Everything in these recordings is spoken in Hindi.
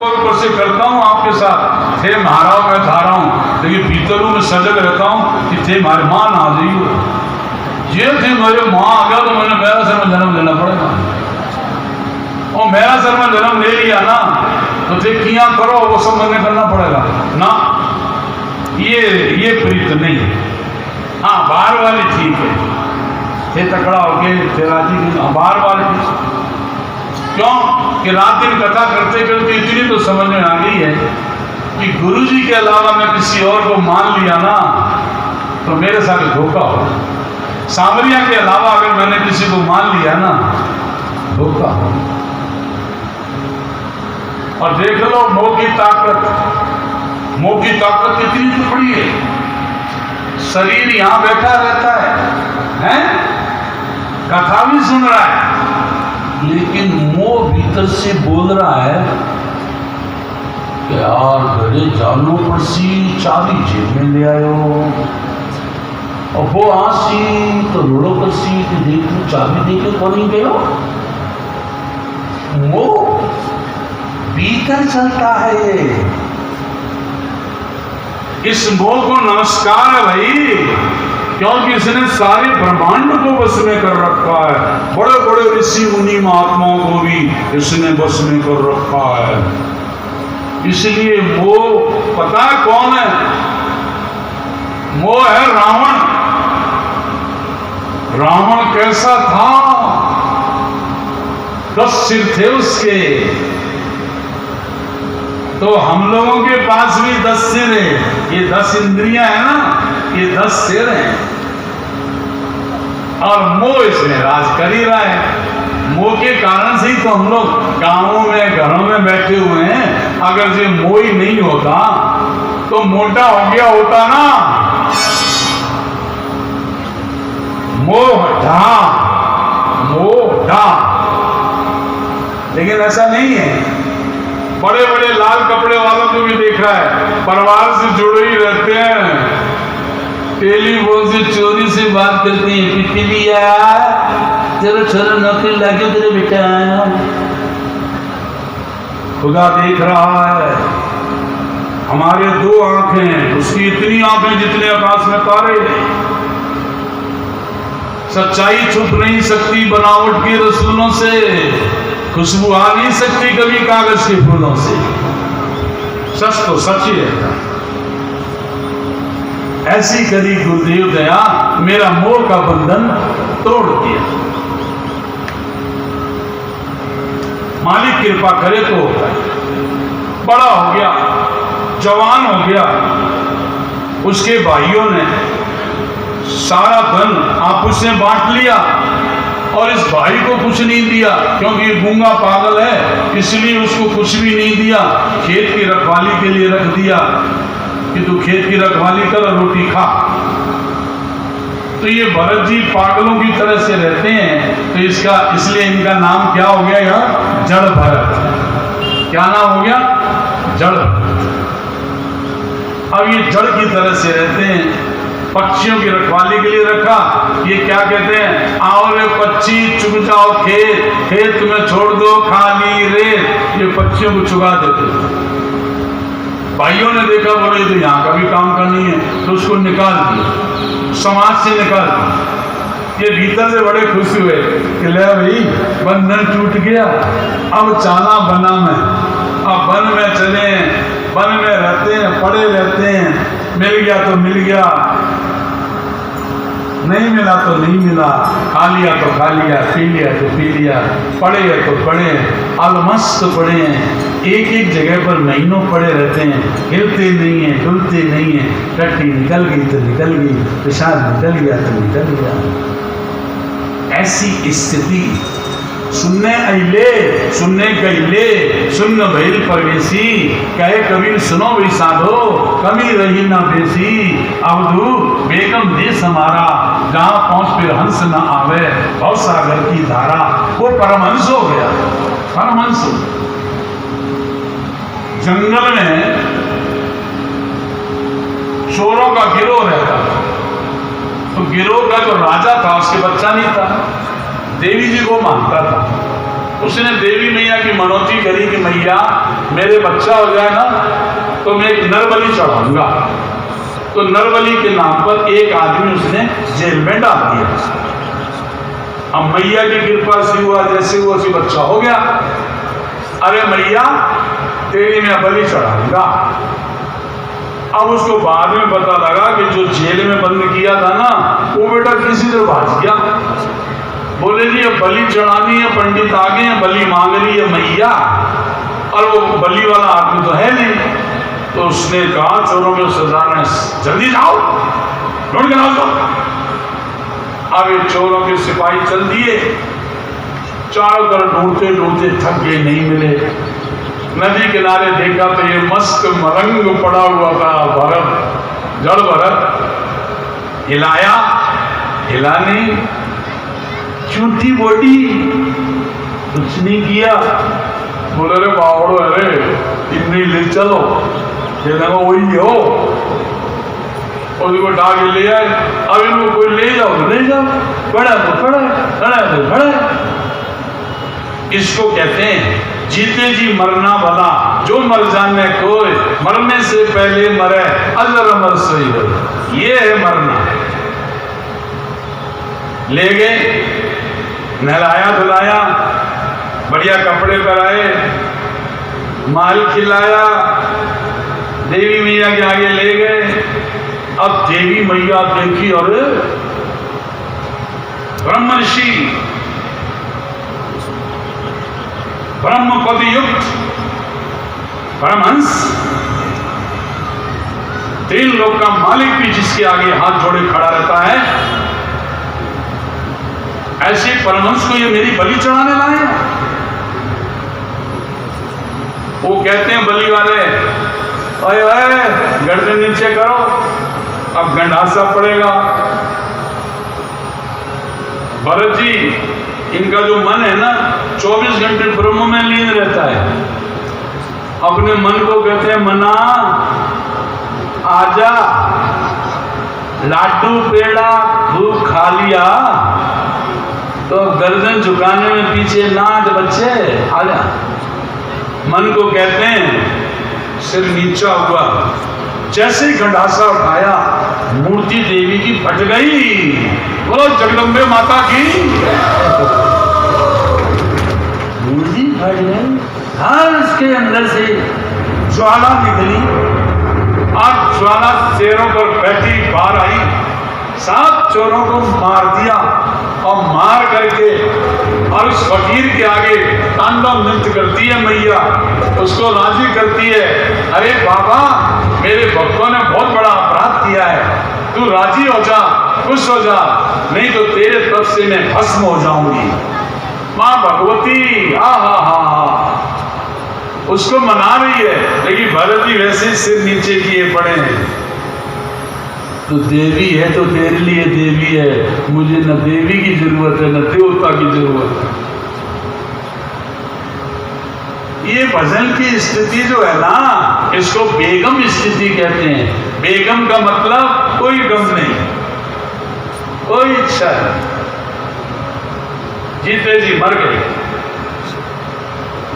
ऊपर से करता हूँ आपके साथ, थे महाराव मैं था रहा हूँ, लेकिन भीतरों में सजग रहता हूँ कि थे हमारे माँ ना आ जाइए। ये थे मेरे माँ आ गया तो मैंने मेरा सर में जन्म लेना पड़ेगा, और मेरा सर में जन्म ले लिया ना तो थे किया करो वो सब मैंने करना पड़ेगा ना। ये प्रीत नहीं। हाँ बाहर वाली ठीक है, थे तकड़ा हो गए थे राजी, बाहर वाली क्यों कि रात दिन कथा करते करते इतनी तो समझ में आ गई है कि गुरु जी के अलावा मैं किसी और को मान लिया ना तो मेरे साथ धोखा हो। सांवरिया के अलावा अगर मैंने किसी को मान लिया ना धोखा हो। और देख लो मोह की ताकत कितनी टुकड़ी है। शरीर यहां बैठा रहता है, कथा भी सुन रहा है, लेकिन मोह भीतर से बोल रहा है कि यार घरे जानो पड़सी, चाबी जेब में ले आयो, और वो आसी तो रोड़ो पड़सी कि देख तू चाबी दे के कौन गयो। मोह भीतर चलता है। इस मोह को नमस्कार है भाई, क्योंकि इसने सारे ब्रह्मांड को बस में कर रखा है। बड़े बड़े ऋषि मुनि महात्माओं को भी इसने बस में कर रखा है। इसलिए वो पता है कौन है? वो है रावण। रावण कैसा था? 10 सिर थे उसके, तो हम लोगों के पास भी 10 सिर है। ये 10 इंद्रियां है ना, ये 10 सिर हैं, और मोह इसमें राज कर ही रहा है। मोह के कारण से ही तो हम लोग गांवों में घरों में बैठे हुए हैं। अगर ये मोह ही नहीं होता तो मोटा हो गया होता ना। मोह ढा, लेकिन ऐसा नहीं है। बड़े बड़े लाल कपड़े वालों को भी देखा है, परिवार से जुड़े ही रहते हैं, टेलीफोन से चोरी से बात करते हैं। पिट्टी भी यार तेरे छोरा नौकरी लगे तेरे बेटा, खुदा देख रहा है। हमारे 2 आंखें, उसकी इतनी आंखें जितने आकाश में तारे। सच्चाई छुप नहीं सकती बनावट के रसूलों से, खुशबू आ नहीं सकती कभी कागज के फूलों से। सच तो सच ही रहता है। ऐसी करी गुरुदेव दया, मेरा मोह का बंधन तोड़ दिया। मालिक कृपा करे तो होता है। बड़ा हो गया, जवान हो गया, उसके भाइयों ने सारा धन आपस में बांट लिया, और इस भाई को कुछ नहीं दिया, क्योंकि ये गूंगा पागल है, इसलिए उसको कुछ भी नहीं दिया। खेत की रखवाली के लिए रख दिया कि तू खेत की रखवाली कर और रोटी खा। तो ये भरत जी पागलों की तरह से रहते हैं, तो इसलिए इनका नाम क्या हो गया यार? जड़ भरत। क्या नाम हो गया? जड़। अब ये जड़ की तरह से रहते हैं। पक्षियों की रखवाली के लिए रखा। ये क्या कहते हैं? आओ रे पक्षी चुग जाओ खेत, खेत में छोड़ दो खाली रेत। ये पक्षियों को चुगा देते। भाइयों ने देखा, बोले तो यहाँ का भी काम करनी है, तो उसको निकाल दिया, समाज से निकाल दिया। ये भीतर से बड़े खुश हुए कि ले भाई बंधन टूट गया, अब चाला बना में, अब वन में चले, वन में रहते हैं, पड़े रहते हैं। मिल गया तो मिल गया, नहीं मिला तो नहीं मिला, खा लिया तो खा लिया, पी लिया तो पी लिया, पड़े हैं तो पड़े, अलमस्त पड़े हैं। एक एक जगह पर महीनों पड़े रहते हैं, हिलते नहीं हैं, डुलते नहीं हैं। टट्टी निकल गई तो निकल गई, पेशाब निकल गया तो निकल गया। ऐसी स्थिति सुनने अइले, सुनने गइले, सुन्न भइल परवेशी, कहे कबीर सुनो भी साधो, कमी रही न बेसी। अवधू बेगम देश हमारा, जहाँ पहुँच फिर हंस न आवे, भव सागर की धारा। वो परमहंस हो गया, परमहंस। जंगल में चोरों का गिरोह रहता था, तो गिरोह का जो राजा था उसके बच्चा नहीं था, देवी जी को मानता था। उसने देवी मैया की मनौती करी कि मैया मेरे बच्चा हो जाए ना तो मैं एक नरबली चढ़ाऊंगा। तो नरबली के नाम पर एक आदमी उसने जेल में डाल दिया। अब मैया की कृपा से हुआ, जैसे हुआ उसी बच्चा हो गया। अरे मैया तेरी मैं बलि चढ़ाऊंगा। अब उसको बाद में पता लगा कि जो जेल में बंद किया था ना वो बेटा किसी से भाग गया। बोले जी अब बलि चढ़ानी है, पंडित आ गए हैं, बलि मांग रही है मैया, और वो बलि वाला आदमी तो है नहीं। तो उसने कहा चोरों के सरदार ने जल्दी जाओ ढूंढ के लाओ। अब ये चोरों के सिपाही चल दिए, चारों तरफ ढूंढते ढूंढते थक गए, नहीं मिले। नदी किनारे देखा तो ये मस्त मरंग पड़ा हुआ था, भरत, जड़ भरत। हिलाया, हिला नहीं, झूठी बॉडी, कुछ नहीं किया। बोले रे बावड़ो, अरे इतनी ले चलो, ये देखो वही हो, उसको डाक ले आए। अब इनको कोई ले जाओ तो ले जाओ, बड़ा तो बड़ा, बड़ा तो बड़ा। इसको कहते हैं जीते जी मरना भला, जो मर जाने कोई, मरने से पहले मरे अजर अमर सही हो। ये है मरना। ले गए, नहलाया धुलाया, बढ़िया कपड़े पहनाए, माल खिलाया, देवी मैया के आगे ले गए। अब देवी मैया देखी और ब्रह्मर्षि, ब्रह्म पद युक्त परमहंस, तीन लोक का मालिक भी जिसके आगे हाथ जोड़े खड़ा रहता है, ऐसे परमहंस को ये मेरी बलि चढ़ाने लाए। वो कहते हैं बलि वाले, ओए ओए गर्दन नीचे करो, अब गंडासा पड़ेगा। भरत जी, इनका जो मन है ना 24 घंटे ब्रह्म में लीन रहता है। अपने मन को कहते हैं मना आजा, लाडू पेड़ा खूब खा लिया तो गर्दन झुकाने में पीछे ना हट बच्चे, आजा। मन को कहते हैं सिर नीचा हुआ, जैसे गंडासा उठाया मूर्ति देवी की फट गई। बोलो जगदम्बे माता की। मूर्ति फट गई, हर उसके अंदर से ज्वाला निकली और ज्वाला चेहरों पर बैठी बाहर आई, 7 चोरों को मार दिया और मार करके और उस फकीर के आगे तांडव नृत्य करती है मैया, उसको राजी करती है। अरे बाबा, मेरे भक्तों ने बहुत बड़ा अपराध किया है, तू राजी हो जा, खुश हो जा, नहीं तो तेरे तरफ से मैं भस्म हो जाऊंगी। माँ भगवती हा हा हा हा उसको मना रही है, लेकिन भरत जी वैसे सिर नीचे किए पड़े हैं। तो देवी है तो तेरे लिए देवी है, मुझे न देवी की जरूरत है न देवता की जरूरत है। ये भजन की स्थिति जो है ना, इसको बेगम स्थिति कहते हैं। बेगम का मतलब कोई गम नहीं, कोई इच्छा नहीं, जीते जी मर गए।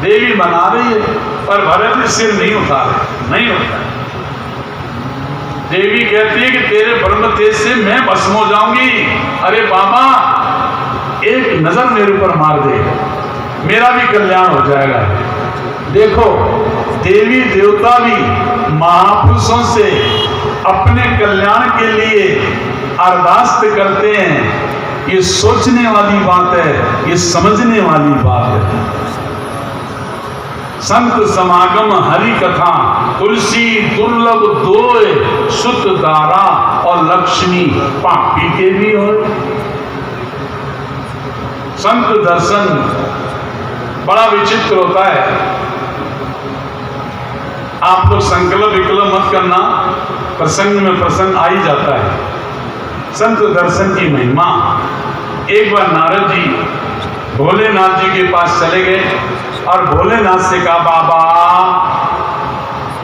देवी मना रही है पर भरत सिर नहीं उठा रहे, नहीं उठा। देवी कहती है कि तेरे ब्रह्म तेज से मैं भस्म हो जाऊंगी। अरे बाबा, एक नजर मेरे ऊपर मार दे, मेरा भी कल्याण हो जाएगा। देखो, देवी देवता भी महापुरुषों से अपने कल्याण के लिए अरदास करते हैं। ये सोचने वाली बात है, ये समझने वाली बात है। संत समागम हरि कथा, तुलसी दुर्लभ दोय, सुत दारा और लक्ष्मी पापी के भी हो। संत दर्शन बड़ा विचित्र होता है। आप लोग संकल्प विकल्प मत करना, प्रसंग में प्रसंग आ ही जाता है। संत दर्शन की महिमा। एक बार नारद जी भोलेनाथ जी के पास चले गए और भोलेनाथ से कहा, बाबा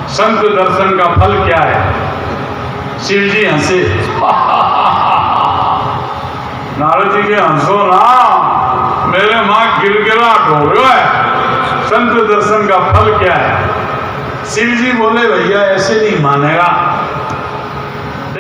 संत दर्शन का फल क्या है? शिव जी हंसे। नारद जी के हंसो ना, मेरे माँ गिड़गिड़ाहट हो रहा है, संत दर्शन का फल क्या है? शिव जी बोले भैया ऐसे नहीं मानेगा,